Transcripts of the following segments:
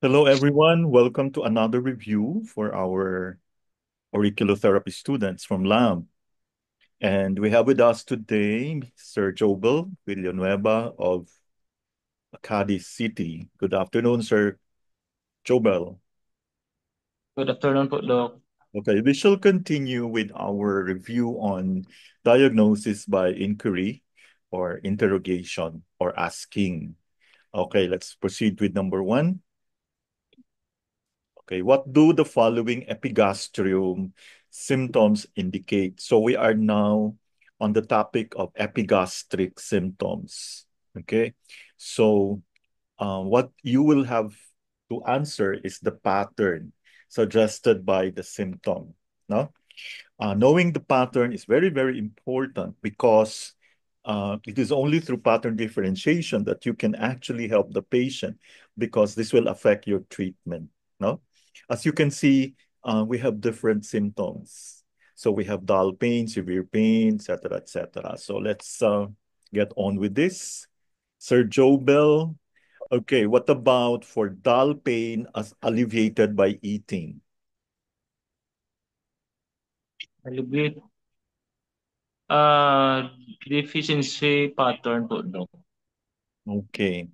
Hello, everyone. Welcome to another review for our auriculotherapy students from LAM. And we have with us today Sir Jobel Villanueva of Cadiz City. Good afternoon, Sir Jobel. Good afternoon po, Doc. Okay, we shall continue with our review on diagnosis by inquiry or interrogation or asking. Okay, let's proceed with number one. Okay, what do the following epigastrium symptoms indicate? So we are now on the topic of epigastric symptoms. Okay, so what you will have to answer is the pattern suggested by the symptom. No? Knowing the pattern is very, very important because it is only through pattern differentiation that you can actually help the patient because this will affect your treatment. No? As you can see, we have different symptoms. So we have dull pain, severe pain, etc., etc. So let's get on with this. Sir Jobel, okay, what about for dull pain as alleviated by eating? Alleviate uh, deficiency pattern po, Doc. Okay.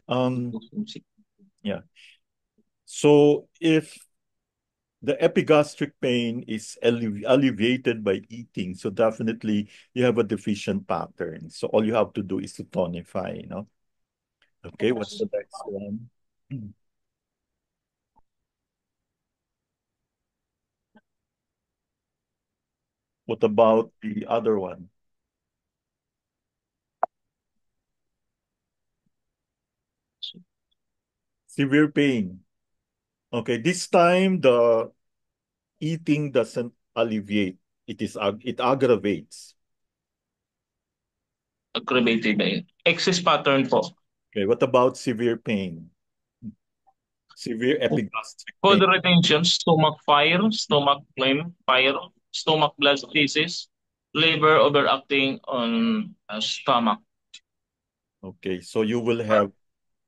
Um, Deficiency. yeah. So if the epigastric pain is alleviated by eating, so definitely you have a deficient pattern. So all you have to do is to tonify, you know? Okay, what's the next one? What about the other one? Severe pain. Okay, this time the eating doesn't alleviate. It aggravates. Aggravated na yun. Excess pattern po. Okay, what about severe pain? Severe epigastric Food pain. retention, stomach fire, stomach flame, fire, stomach blood disease, liver overacting on stomach. Okay, so you will have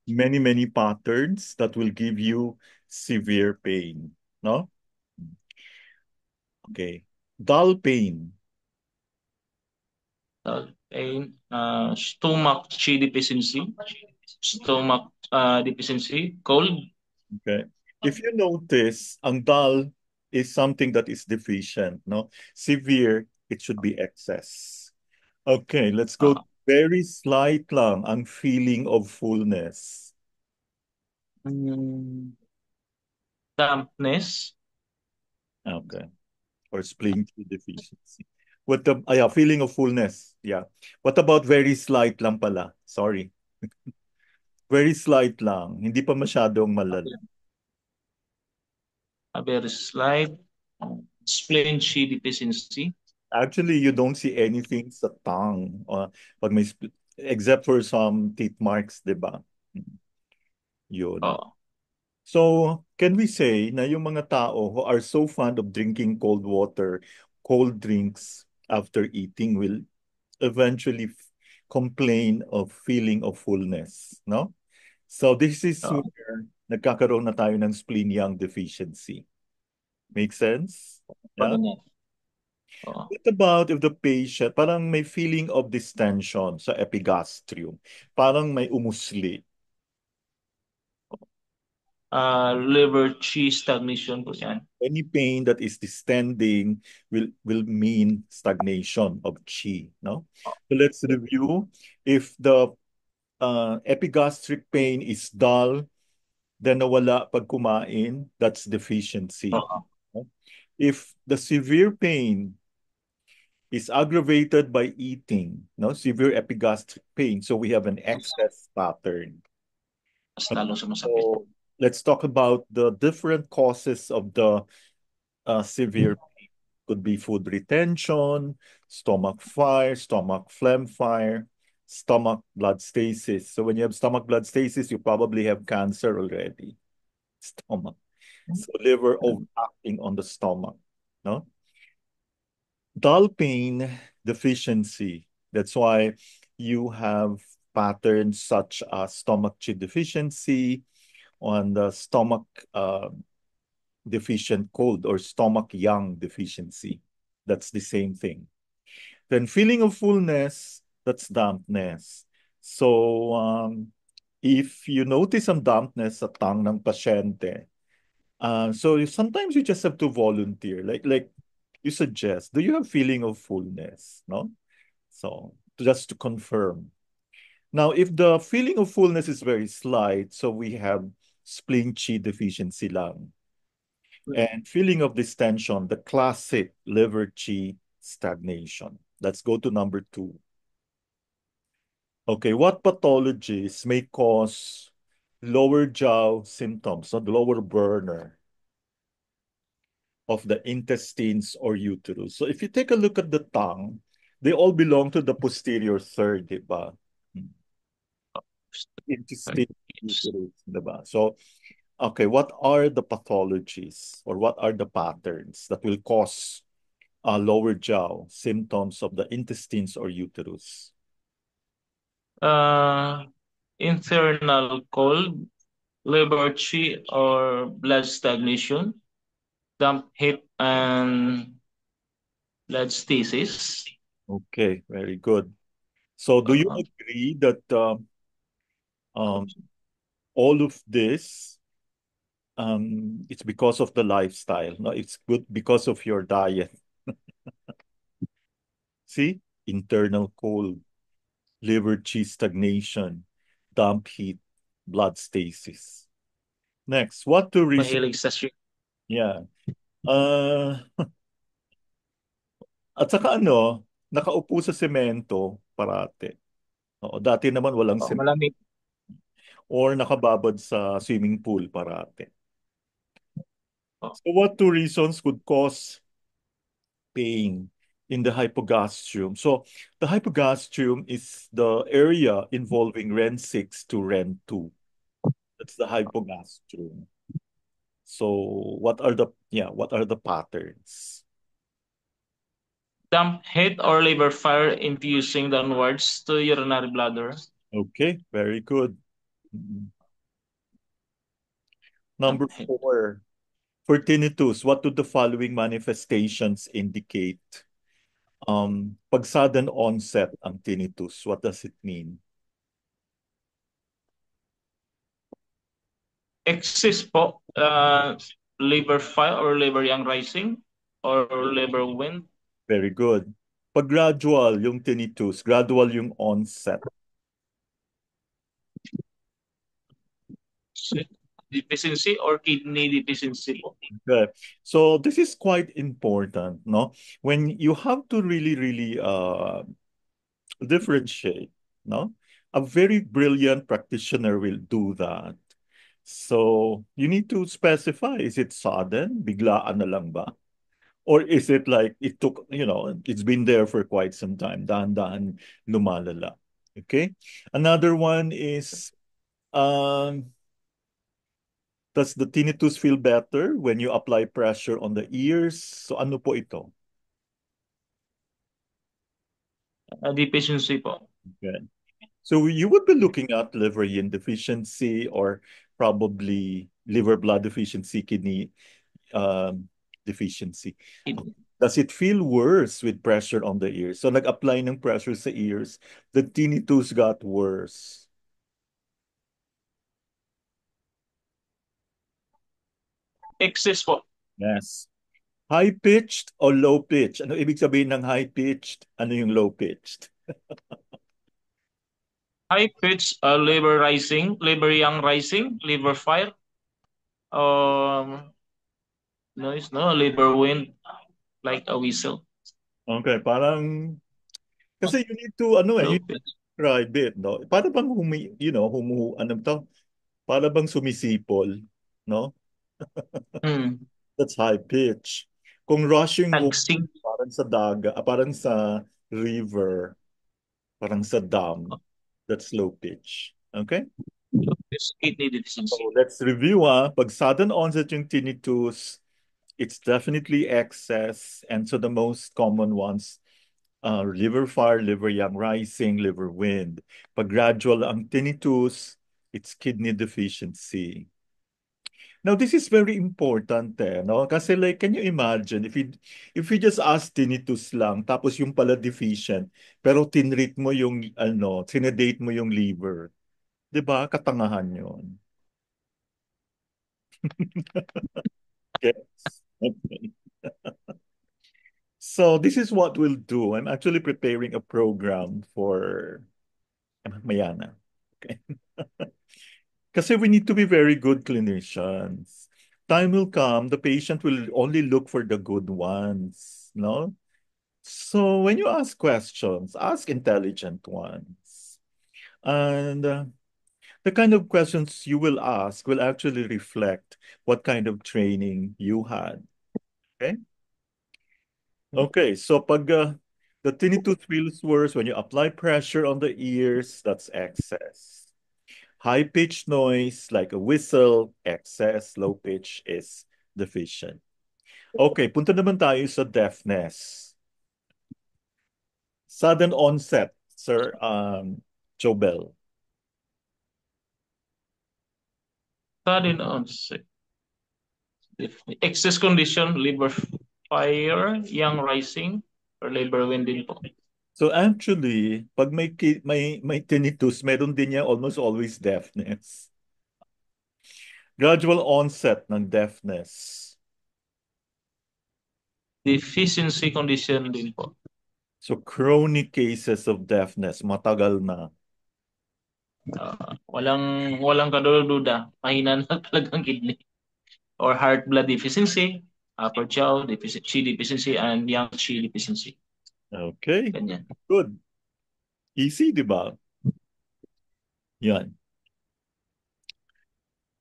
many, many patterns that will give you severe pain. No? Okay. Dull pain. Pain, stomach chi deficiency, stomach deficiency, cold. Okay. If you notice, ang dull is something that is deficient, no? Severe, it should be excess. Okay, let's go. Uh, Very slight lang ang feeling of fullness. mm, dampness, Okay. Or spleen deficiency. Yeah, feeling of fullness. Yeah. What about very slight lang pala? Sorry. Very slight lang. Hindi pa masyadong malala. a very slight spleen chi deficiency. Actually, you don't see anything sa tongue pag except for some teeth marks, di ba? Yun. Oh, So, can we say na yung mga tao who are so fond of drinking cold water, cold drinks after eating will eventually complain of feeling of fullness, no? So, this is oh, where nagkakaroon na tayo ng spleen yang deficiency. Make sense? pag Yeah? ganyan. Oh. What about if the patient, parang may feeling of distension sa epigastrium? Parang may umusli. Liver chi stagnation po yan. Any pain that is distending will mean stagnation of chi, no? So let's review. If the epigastric pain is dull, then nawala pag kumain, that's deficiency. Oo. No? If the severe pain is aggravated by eating, no? Severe epigastric pain. So we have an excess pattern. Mas lalo sumasakit. So let's talk about the different causes of the severe pain. Could be food retention, stomach fire, stomach phlegm fire, stomach blood stasis. So when you have stomach blood stasis, you probably have cancer already. Stomach. So liver overacting on the stomach. No? Dull pain deficiency. That's why you have patterns such as stomach chi deficiency on the stomach deficient cold or stomach yang deficiency. That's the same thing. Then feeling of fullness, that's dampness. So if you notice some dampness sa tongue ng pasyente, sometimes you just have to volunteer, like you suggest, do you have feeling of fullness? No? So just to confirm. Now, if the feeling of fullness is very slight, so we have spleen chi deficiency lang. And feeling of distension, the classic liver chi stagnation. Let's go to number 2. Okay, what pathologies may cause lower jaw symptoms, so the lower burner of the intestines or uterus? So if you take a look at the tongue, they all belong to the posterior third, di ba? Intestine, Yes. uterus, di ba? So, okay, what are the pathologies or what are the patterns that will cause lower jaw symptoms of the intestines or uterus? Uh, Internal cold, liver chi or blood stagnation, damp heat and blood stasis. Okay, very good. So do you Uh, agree that um, all of this, it's because of the lifestyle? No, it's good because of your diet. See, internal cold, liver chi stagnation, damp heat, blood stasis. Next, what to reason? Mahilig sa shrimp. Yeah. Uh, at saka ano, nakaupo sa semento parate. Oo, dati naman walang Oh, semento. malamig. Or nakababad sa swimming pool parate. Oh, So what two reasons could cause pain in the hypogastrium? So the hypogastrium is the area involving REN 6 to REN 2. That's the hypogastrium. So what are the patterns? damp heat or liver fire infusing downwards to urinary bladder. Okay, very good. Mhm. Number Damp heat. 4, for tinnitus, what do the following manifestations indicate? Pag sudden onset ang tinnitus, what does it mean? Excess po, liver fire or liver yang rising or liver wind. Very good. Pag gradual yung tinnitus, gradual yung onset. Deficiency or kidney deficiency po. Okay. So this is quite important, no? When you have to really, really differentiate, no? A very brilliant practitioner will do that. So you need to specify, is it sudden? Biglaan na lang ba? Or is it like it took, it's been there for quite some time, dahan-dahan lumalala. Okay? Another one is, does the tinnitus feel better when you apply pressure on the ears? So ano po ito? Deficiency po. Okay. So you would be looking at liver yin deficiency or probably liver blood deficiency, kidney deficiency. Kidney. Does it feel worse with pressure on the ears? So nag-apply ng pressure sa ears, the tinnitus got worse. Excess po. Yes. High-pitched o low-pitched? Ano ibig sabihin ng high-pitched? Ano yung low-pitched? High pitch, liver rising, liver yang rising, liver fire. Noise, no, liver wind, like a whistle. Okay, parang, kasi you need to, you Low need to pitch. describe it, no? Para bang ano to? Para bang sumisipol, no? Hmm. That's high-pitch. Kung rushing water, Tagsing. parang sa daga, parang sa river, parang sa dam, that's low pitch. Okay? Low pitch, kidney So deficiency. let's review, Pag sudden onset yung tinnitus, it's definitely excess. And so the most common ones, liver fire, liver yang rising, liver wind. Pag gradual ang tinnitus, it's kidney deficiency. Now, this is very important, no? Kasi like, can you imagine if you just ask tinnitus lang, tapos yung pala deficient, pero tinreat mo yung, sinedate mo yung liver. 'Di ba? Katangahan yun. Yes. Okay. So this is what we'll do. I'm actually preparing a program for Mayana. Okay. Kasi we need to be very good clinicians. Time will come, the patient will only look for the good ones, no? So when you ask questions, ask intelligent ones. And the kind of questions you will ask will actually reflect what kind of training you had. Okay? Okay, so pag the tinnitus feels worse when you apply pressure on the ears, that's excess. High pitch noise like a whistle, excess. Low pitch is deficient. Okay, punta naman tayo sa deafness. Sudden onset, Sir Jobel. Sudden onset. Excess condition, liver fire, young rising, or liver wind din po. So actually, pag may tinnitus, meron din niya almost always deafness. Gradual onset ng deafness. Deficiency condition din po. So chronic cases of deafness, matagal na. Walang kaduda, mahina na talagang kidney. Or heart blood deficiency, upper jaw deficiency, deficiency, and young chi deficiency. Okay, Ganyan. good. Easy, di ba? Yan.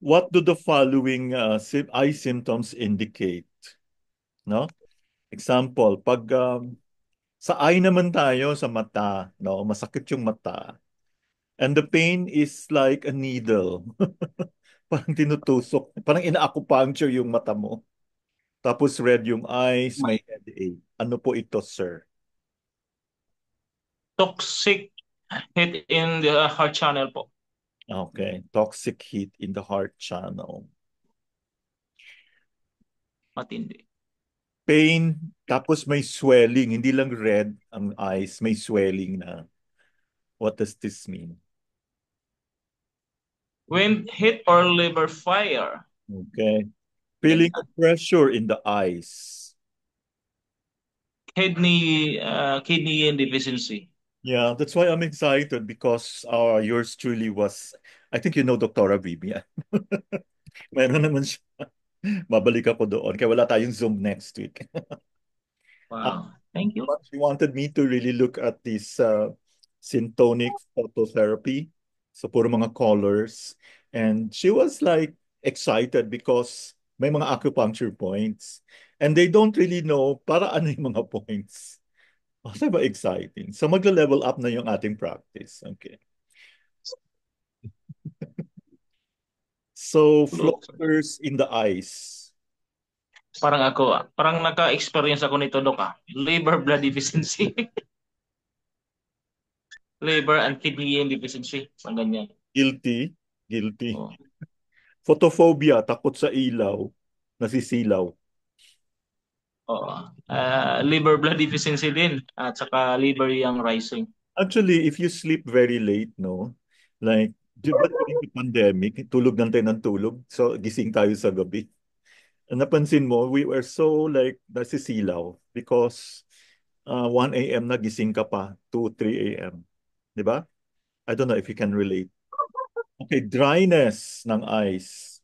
What do the following eye symptoms indicate? No? Example, pag sa eye naman tayo, sa mata, no? Masakit yung mata. And the pain is like a needle. Parang tinutusok, parang ina-acupuncture yung mata mo. Tapos red yung eyes, may headache. Ano po ito, sir? Toxic hit in the heart channel po. Okay, toxic heat in the heart channel. Matindi. Pain, tapos may swelling, hindi lang red ang eyes, may swelling na. What does this mean? Wind hit or liver fire. Okay. Feeling of Ganyan. pressure in the eyes. Kidney deficiency. Yeah, that's why I'm excited because yours truly was, I think you know Dr. Vivian. Meron naman siya. Babalik ako doon. Kaya wala tayong Zoom next week. Wow. Thank you. But she wanted me to really look at this syntonic phototherapy. So puro mga colors. And she was like excited because may mga acupuncture points. And they don't really know para ano yung mga points. Kasi ba exciting? So magla-level up na yung ating practice. Okay. So Look. floaters in the ice. Parang ako, parang naka-experience ako nito, Dok, ah. Liver blood deficiency. Liver and kidney deficiency. Ang ganyan. Guilty. Guilty. Oh. Photophobia, takot sa ilaw. Nasisilaw. Oo. Liver blood deficiency din at saka liver young rising. Actually, if you sleep very late, no? Like, di ba during the pandemic, tulog lang tayo ng tulog, so gising tayo sa gabi. Napansin mo, we were so like nasisilaw because 1 a.m. na gising ka pa, 2, 3 a.m. Di ba? I don't know if you can relate. Okay, dryness ng eyes.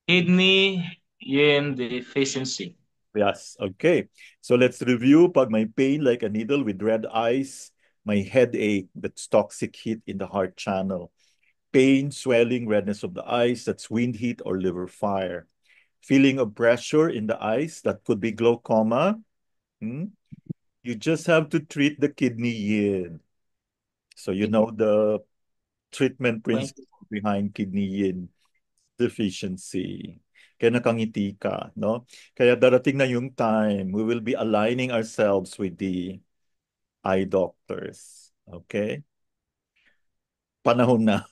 Kidney yin deficiency. Yes, okay. So let's review pag may pain like a needle with red eyes, may headache, that's toxic heat in the heart channel. Pain, swelling, redness of the eyes, that's wind heat or liver fire. Feeling of pressure in the eyes, that could be glaucoma. Hmm? You just have to treat the kidney yin. So you know the treatment Okay. principle behind kidney yin deficiency. Kaya nakangiti ka, no? Kaya darating na yung time, we will be aligning ourselves with the eye doctors. Okay? Panahon na.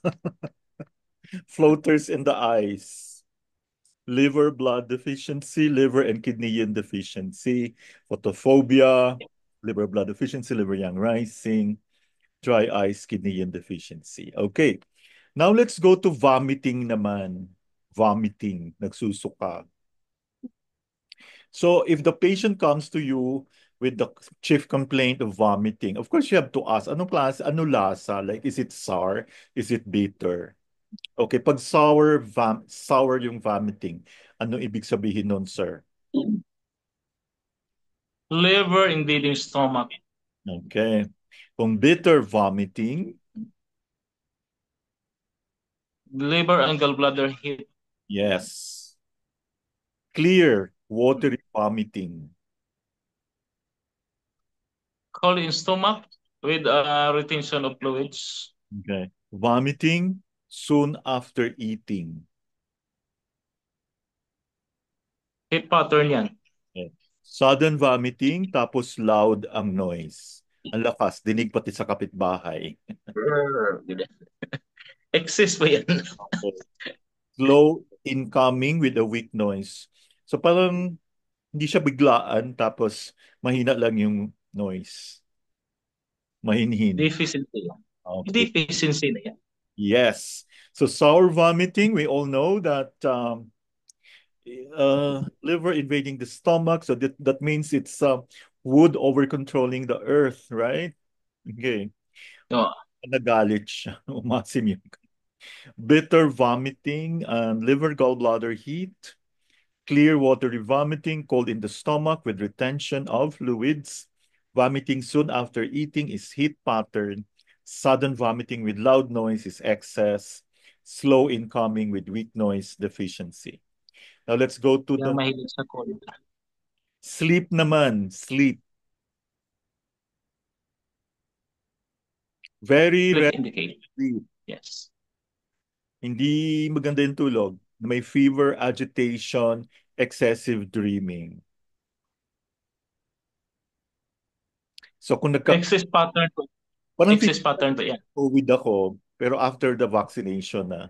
Floaters in the eyes. liver blood deficiency, liver and kidney yin deficiency, photophobia, liver blood deficiency, liver yang rising, dry eyes, kidney yin deficiency. Okay. Now let's go to vomiting naman. Vomiting, nagsusuka. So if the patient comes to you with the chief complaint of vomiting, of course you have to ask, anong klase, ano lasa? Like, is it sour? Is it bitter? Okay, pag sour yung vomiting, ano ibig sabihin nun, sir? Liver invading stomach. Okay. Kung bitter vomiting, Liver and gallbladder heat. yes. Clear, watery vomiting. Cold in stomach with retention of fluids. Okay. Vomiting soon after eating. Heat pattern yan. Okay. Sudden vomiting, tapos loud ang noise. Ang lakas, dinig pati sa kapitbahay. Excess ba yan? Okay. Slow incoming with a weak noise. So parang hindi siya biglaan, tapos mahina lang yung noise. Mahinhin. Deficiency yan. Okay. Deficiency na yan. Yes. So sour vomiting, we all know that liver invading the stomach. So that means it's wood over controlling the earth, right? Okay. No. Nagalit siya. Umasim yung bitter vomiting and liver gallbladder heat. Clear watery vomiting, cold in the stomach with retention of fluids. Vomiting soon after eating is heat pattern. Sudden vomiting with loud noise is excess. Slow incoming with weak noise deficiency. Now let's go to Yung the mahilig sa cold. sleep naman. Sleep. Very Click rest indicate. sleep. Yes. Hindi maganda yung tulog. May fever, agitation, excessive dreaming. So kung Excess pattern to. parang Excess pattern to yan. COVID ako, pero after the vaccination na.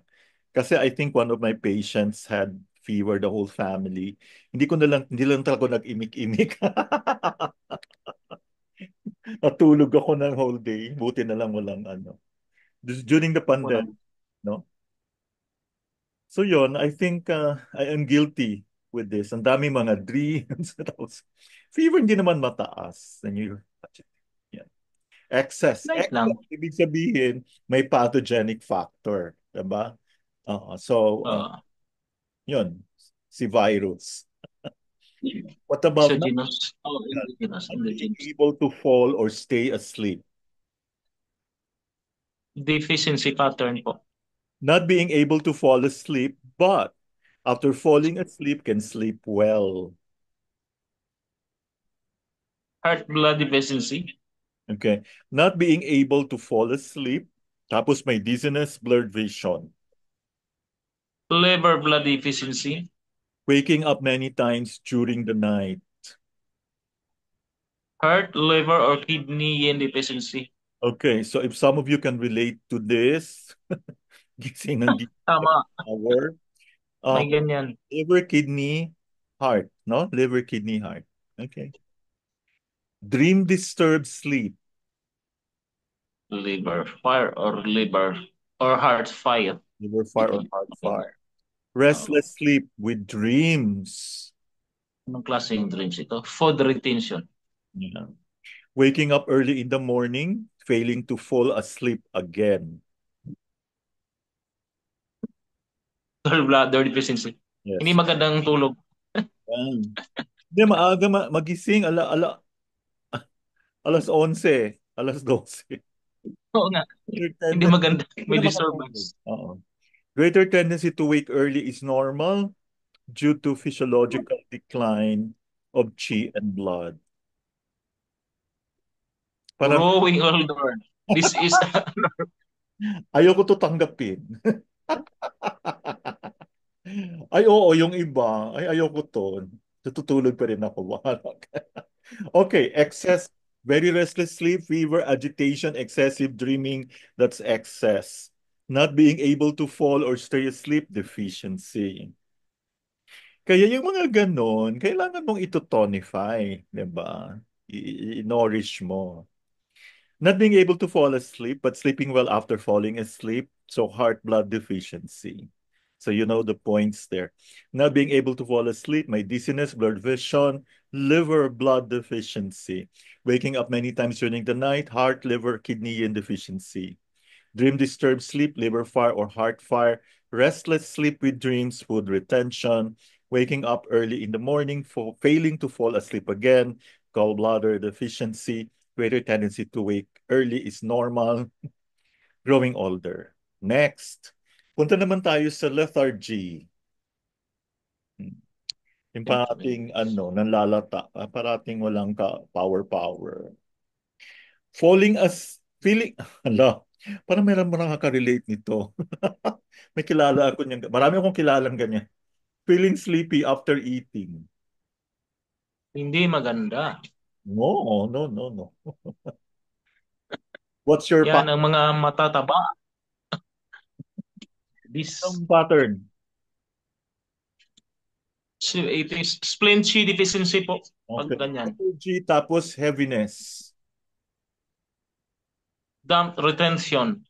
Kasi I think one of my patients had fever, the whole family. Hindi lang talaga ako nag-imik-imik. Natulog ako ng whole day. Buti na lang walang ano. During the pandemic, Walang no? So yon, I think I am guilty with this. Ang dami mga dreams. Tapos, fever hindi naman mataas. And you, yeah. Excess. light lang. Excess, ibig sabihin, may pathogenic factor. Diba? So, Uh, yun, si virus. What about not exogenous. Oh, endogenous. being Endogenous. able to fall or stay asleep? Deficiency pattern po. Not being able to fall asleep, but after falling asleep can sleep well. Heart blood deficiency. Okay. Not being able to fall asleep, tapos may dizziness, blurred vision. Liver blood deficiency. Waking up many times during the night. Heart, liver, or kidney yin deficiency. Okay, so if some of you can relate to this, gising ng Tama. hour, May um, ganyan. liver, kidney, heart, no? Liver, kidney, heart. Okay. Dream disturbed sleep. Liver fire or liver or heart fire. Liver fire or heart fire. Restless sleep with dreams. Anong klaseng dreams ito? Food retention. Yeah. Waking up early in the morning, failing to fall asleep again. Gallbladder deficiency. Hindi Yes. magandang tulog. Hindi, maaga magising, alas 11, alas 12. Oo nga. Greater Hindi tendency, maganda. hindi May na makatulog. disturbance. Oo. Greater tendency to wake early is normal due to physiological decline of qi and blood. Parang Growing older. This is ayoko to tanggapin. Ay, oo, yung iba. Ay, ayoko to. Tutulog pa rin ako. Bahala ka. Okay, excess, very restless sleep, fever, agitation, excessive dreaming. That's excess. Not being able to fall or stay asleep, deficiency. Kaya yung mga ganon, kailangan mong ito-tonify, di ba? I-nourish mo. Not being able to fall asleep, but sleeping well after falling asleep. So heart blood deficiency. So you know the points there. Not being able to fall asleep, my dizziness, blurred vision, liver blood deficiency. Waking up many times during the night, heart, liver, kidney deficiency. Dream disturbed sleep, liver fire or heart fire, restless sleep with dreams, food retention, waking up early in the morning, failing to fall asleep again, gallbladder deficiency, greater tendency to wake early is normal, growing older. Next, punta naman tayo sa lethargy. Yung parating nanlalata, parating walang power. Falling as, feeling, ala, parang meron mo nakaka-relate nito. May kilala ako niyan. Marami akong kilalang ganyan. Feeling sleepy after eating. Hindi maganda. No, no, no, no. What's your Yan ang mga matataba. This pattern? it is spleen chi deficiency po pag Okay. ganyan. Lethargy tapos heaviness. Damp retention,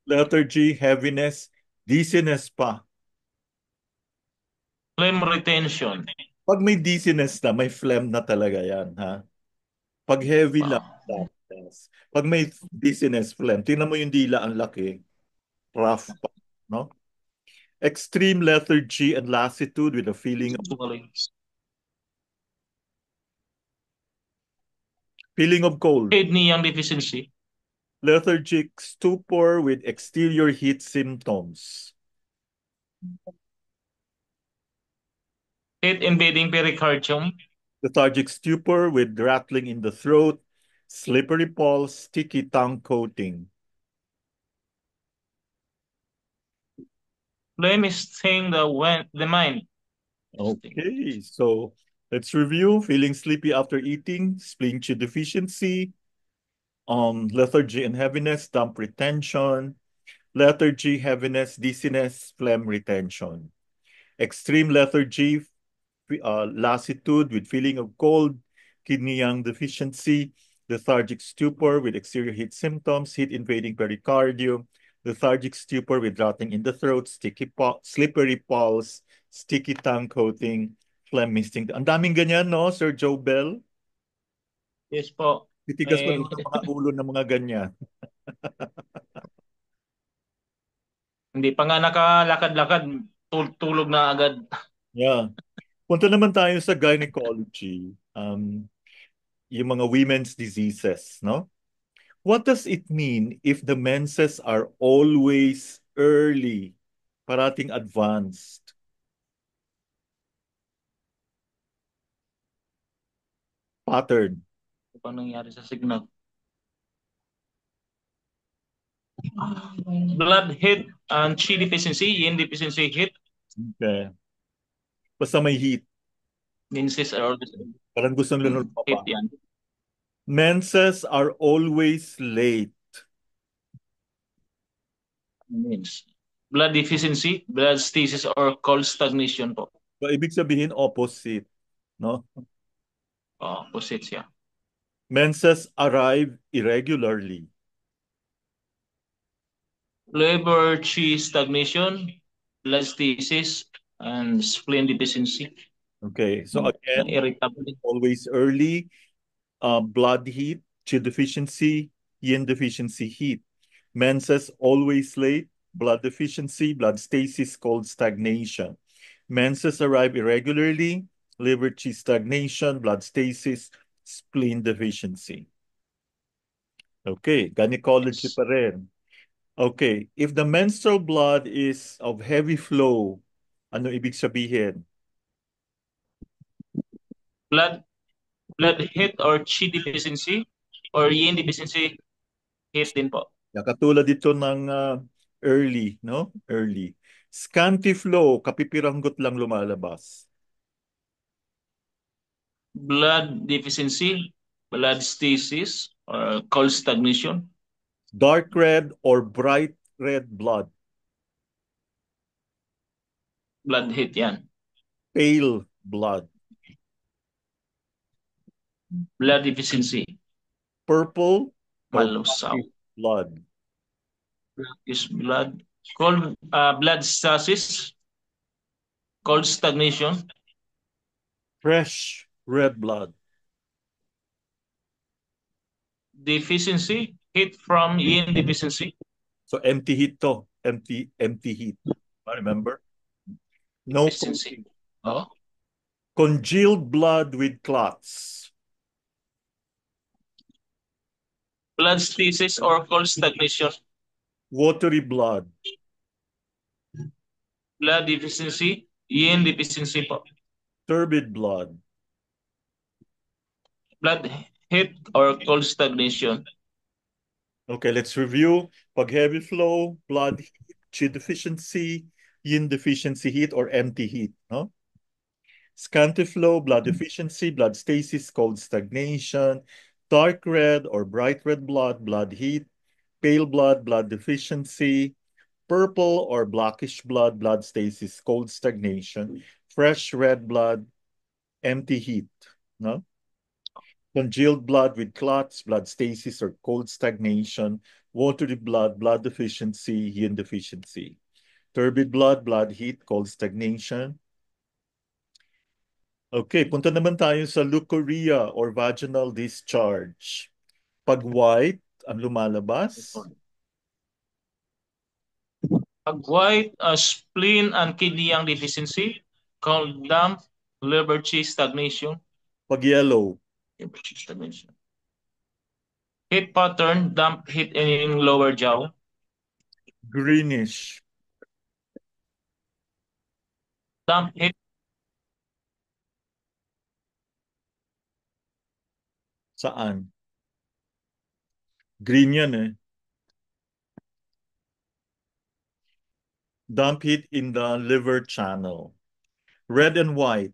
Lethargy, heaviness, dizziness pa. phlegm retention. Pag may dizziness na, may phlegm na talaga yan, ha? Pag heavy lang, Ah, yes. Pag may dizziness, phlegm, tingnan mo yung dila, ang laki. Rough pa, no? Extreme lethargy and lassitude with a feeling of cold. kidney yang deficiency. Lethargic stupor with exterior heat symptoms. Heat invading pericardium. Lethargic stupor with rattling in the throat, slippery pulse, sticky tongue coating. Phlegm is staying the mind. Okay, so let's review. Feeling sleepy after eating, spleen chi deficiency, lethargy and heaviness, dump retention, lethargy, heaviness, dizziness, phlegm retention. Extreme lethargy, lassitude with feeling of cold, kidney yang deficiency, lethargic stupor with exterior heat symptoms, heat invading pericardium, lethargic stupor with rotting in the throat, slippery pulse, sticky tongue coating, phlegm misting. Ang daming ganyan, no, Sir Joe Bell? Yes po. Titigas pa Eh, rin ang mga ulo ng mga ganyan. hindi pa nga nakalakad-lakad, tulog na agad. Yeah. Punta naman tayo sa gynecology. Yung mga women's diseases, no? What does it mean if the menses are always early, parating advanced? Pattern. Ano pa nangyari sa signal? Blood heat and chi deficiency, yin deficiency heat, Okay. Basta may heat. menses are always Parang gustong lunod pa pa. heat yan. Menses are always late. Means blood deficiency, blood stasis or cold stagnation po. So, ibig sabihin opposite, no? Opposite siya. Menses arrive irregularly. Liver chi stagnation, blood stasis, and spleen deficiency. Okay. So again, Irritable. always early, blood heat, chi deficiency, yin deficiency heat. Menses always late, blood deficiency, blood stasis, cold stagnation. Menses arrive irregularly, liver chi stagnation, blood stasis, spleen deficiency. Okay, gynecology Yes. pa rin. Okay, if the menstrual blood is of heavy flow, ano ibig sabihin? Blood blood heat or chi deficiency or yin deficiency heat din po. Katulad dito ng early, no? Early. Scanty flow, kapipiranggot lang lumalabas. Blood deficiency, blood stasis, or cold stagnation. Dark red or bright red blood. Blood heat yan. Pale blood. Blood deficiency. Purple or Malusaw. blackish blood. Blackish blood. Cold blood stasis. Cold stagnation. Fresh red blood. Deficiency. Heat from yin deficiency. So empty heat to. Empty heat. Remember? No Deficiency. protein. Oh. Congealed blood with clots. Blood stasis or cold stagnation. Watery blood. Blood deficiency. Yin deficiency po. Turbid blood. Blood heat or cold stagnation. Okay, let's review. Pag heavy flow, blood heat, Qi deficiency, yin deficiency heat, or empty heat. No? Scanty flow, blood deficiency, blood stasis, cold stagnation, dark red or bright red blood, blood heat, pale blood, blood deficiency, purple or blackish blood, blood stasis, cold stagnation, fresh red blood, empty heat. No? Congealed blood with clots, blood stasis or cold stagnation, watery blood, blood deficiency, yin deficiency. Turbid blood, blood heat, cold stagnation. Okay, punta naman tayo sa leukorrhea or vaginal discharge. Pag white ang lumalabas, Pag white, spleen and kidney yang deficiency. Cold damp, liver cheese stagnation. pag yellow, Liver cheese stagnation. Heat pattern, damp heat in lower jaw. greenish, Damp heat saan? Green yan eh. Dump heat in the liver channel. Red and white,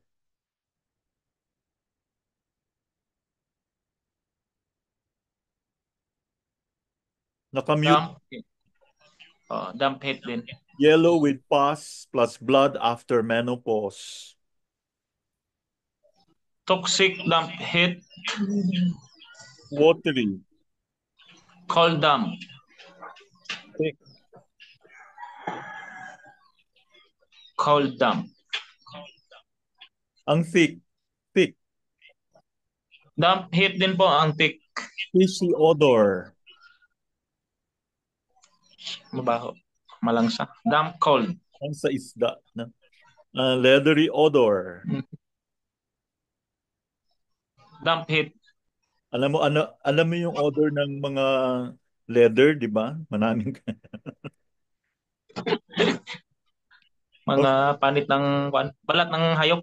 nakamute. damp, damp heat din. Yellow with pus plus blood after menopause. Toxic damp heat. Watery, Cold damp. thick, Cold damp. ang thick, thick, Damp heat din po ang thick. fishy odor, Mabaho. Malangsa. Damp cold. ang sa isda. Na? Leathery odor. Damp heat. Alam mo yung odor ng mga leather, di ba? Manaming Mga panit ng balat ng hayop.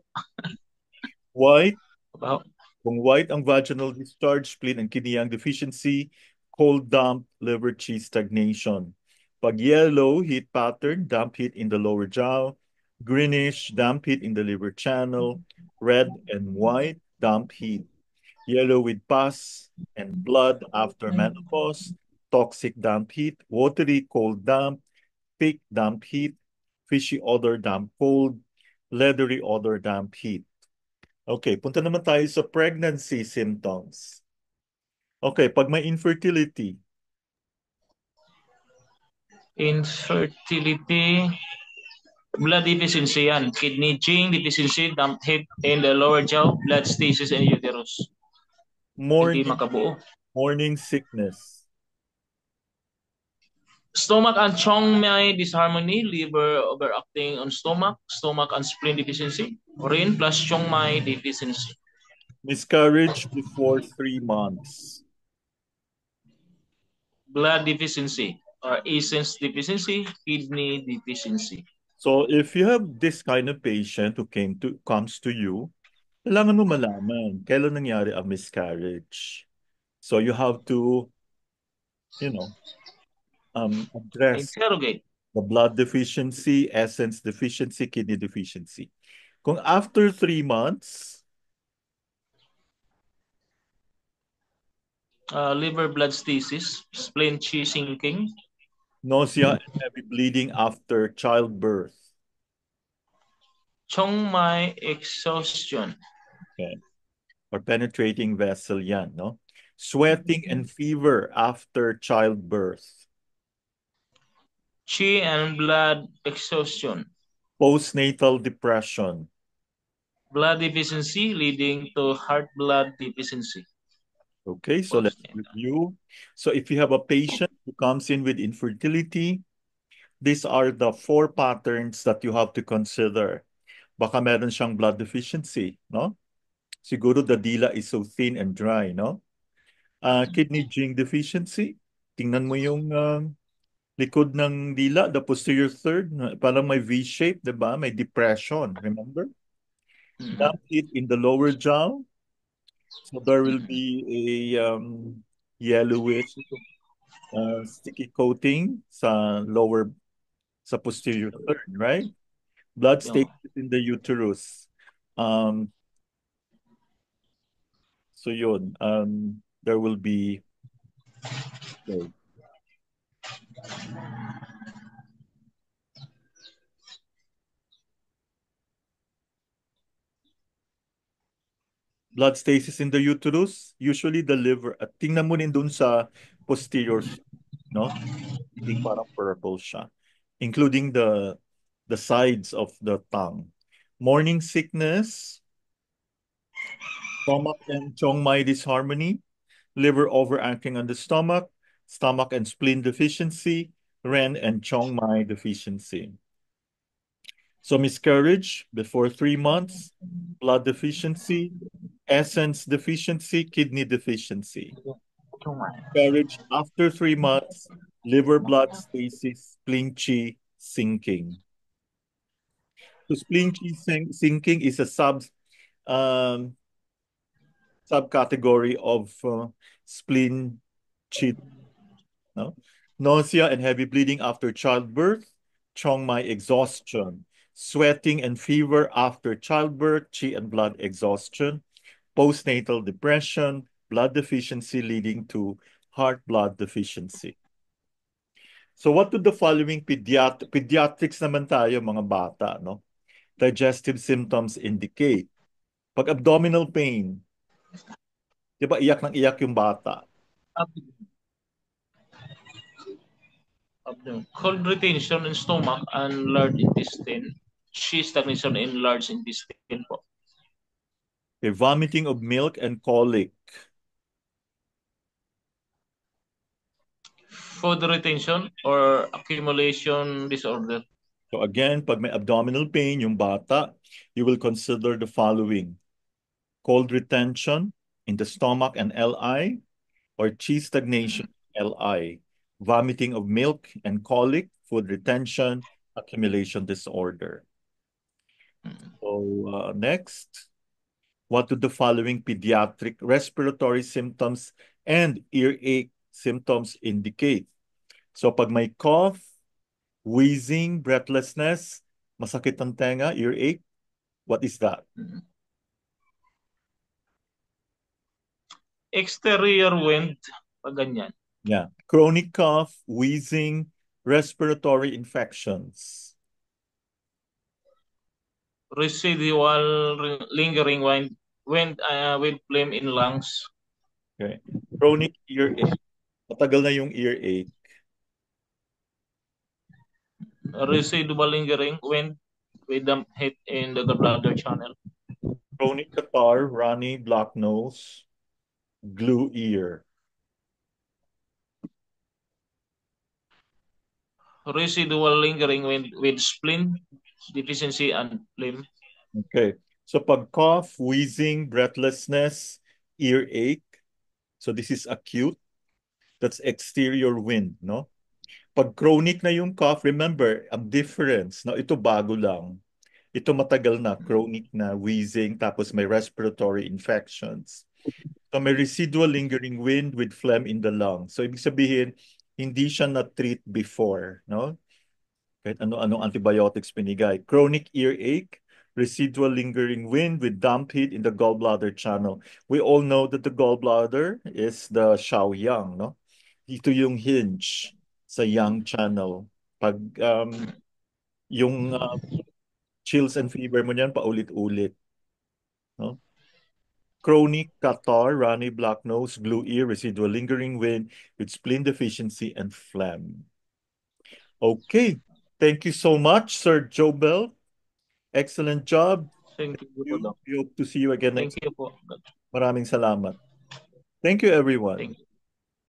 white. Mabaho. Kung white ang vaginal discharge, spleen and kidney yang deficiency, cold damp, liver cheese stagnation. Pag yellow, heat pattern, damp heat in the lower jaw, greenish, damp heat in the liver channel, red and white, damp heat. Yellow with pus and blood after menopause, toxic damp heat, watery cold damp, thick damp heat, fishy odor damp cold, leathery odor damp heat. Okay, punta naman tayo sa pregnancy symptoms. Okay, pag may infertility, Infertility. Blood deficiency yan. Kidney zinc deficiency, damp heat in the lower jaw, blood stasis in uterus. Hindi morning, makabuo. morning sickness, Stomach and chong may disharmony, liver overacting on stomach and spleen deficiency, urine plus chong may deficiency. miscarriage before 3 months, Blood deficiency or essence deficiency, kidney deficiency. So if you have this kind of patient who comes to you, kailangan mo malaman kailan nangyari ang miscarriage. So you have to, you know, address Interrogate. the blood deficiency, essence deficiency, kidney deficiency. Kung after 3 months, Liver blood stasis, spleen chi sinking, nausea and heavy bleeding after childbirth, Chiang Mai exhaustion. Okay. Or penetrating vessel yan, no? Sweating and fever after childbirth. Chi and blood exhaustion. Postnatal depression. Blood deficiency leading to heart blood deficiency. Okay, so let's Postnatal. review. So if you have a patient who comes in with infertility, these are the four patterns that you have to consider. Baka meron siyang blood deficiency, no? Siguro the dila is so thin and dry, no? Kidney zinc deficiency. Tingnan mo yung likod ng dila, the posterior third, parang may V-shape, di ba? May depression, remember? Mm-hmm. Dump it in the lower jaw. So there will be a yellowish sticky coating sa posterior third, right? Blood Yung, stays in the uterus. Um, so yun, there will be okay, blood stasis in the uterus, usually the liver. At tingnan mo din dun sa posterior, no? Yung parang purple siya, including the sides of the tongue. Morning sickness, stomach and Chong-Mai disharmony, liver overacting on the stomach, stomach and spleen deficiency, Ren and Chong-Mai deficiency. So miscarriage before 3 months, blood deficiency, essence deficiency, kidney deficiency. Miscarriage after 3 months, liver blood stasis, spleen chi sinking. So spleen chi sinking is a um, subcategory of spleen chi. No? Nausea and heavy bleeding after childbirth, Chong-Mai exhaustion, sweating and fever after childbirth, chi and blood exhaustion, postnatal depression, blood deficiency leading to heart blood deficiency. So what do the following pediatrics naman tayo mga bata, no? Digestive symptoms indicate. Pag abdominal pain, di ba iyak ng iyak yung bata? cold retention in stomach and large intestine. Chi stagnation in large intestine po. Okay, vomiting of milk and colic. Food retention or accumulation disorder. So again, pag may abdominal pain yung bata, you will consider the following. Cold retention in the stomach and LI, or chi stagnation, LI. Vomiting of milk and colic, food retention, accumulation disorder. So next, what do the following pediatric respiratory symptoms and earache symptoms indicate? So pag may cough, wheezing, breathlessness, masakit ang tenga, earache, what is that? Exterior wind, pag ganyan. Yeah. Chronic cough, wheezing, respiratory infections. Residual lingering with phlegm in lungs. Okay. Chronic earache. Matagal na yung earache. Residual lingering with the heat in the gallbladder channel. Chronic catarrh, runny, blocked nose, glue ear. Residual lingering with spleen deficiency and phlegm. Okay. So pag cough, wheezing, breathlessness, earache. So this is acute. That's exterior wind, no? Pag chronic na yung cough, remember, ang difference, no? Ito bago lang. Ito matagal na, chronic na, wheezing, tapos may respiratory infections. So may residual lingering wind with phlegm in the lungs. So ibig sabihin, hindi siya na-treat before, no? Kahit ano-ano antibiotics pinigay. Chronic earache, residual lingering wind with damp heat in the gallbladder channel. We all know that the gallbladder is the Shaoyang, no? Ito yung hinge sa yang channel. Pag yung chills and fever mo niyan paulit-ulit, no? Chronic catarrh, runny black nose, blue ear, residual lingering wind with spleen deficiency and phlegm. Okay. Thank you so much, Sir Jobel. Excellent job. Thank Thank you po, you. Doc. We hope to see you again Thank next you week. po, Doc. Maraming salamat. Thank you, everyone. Thank you.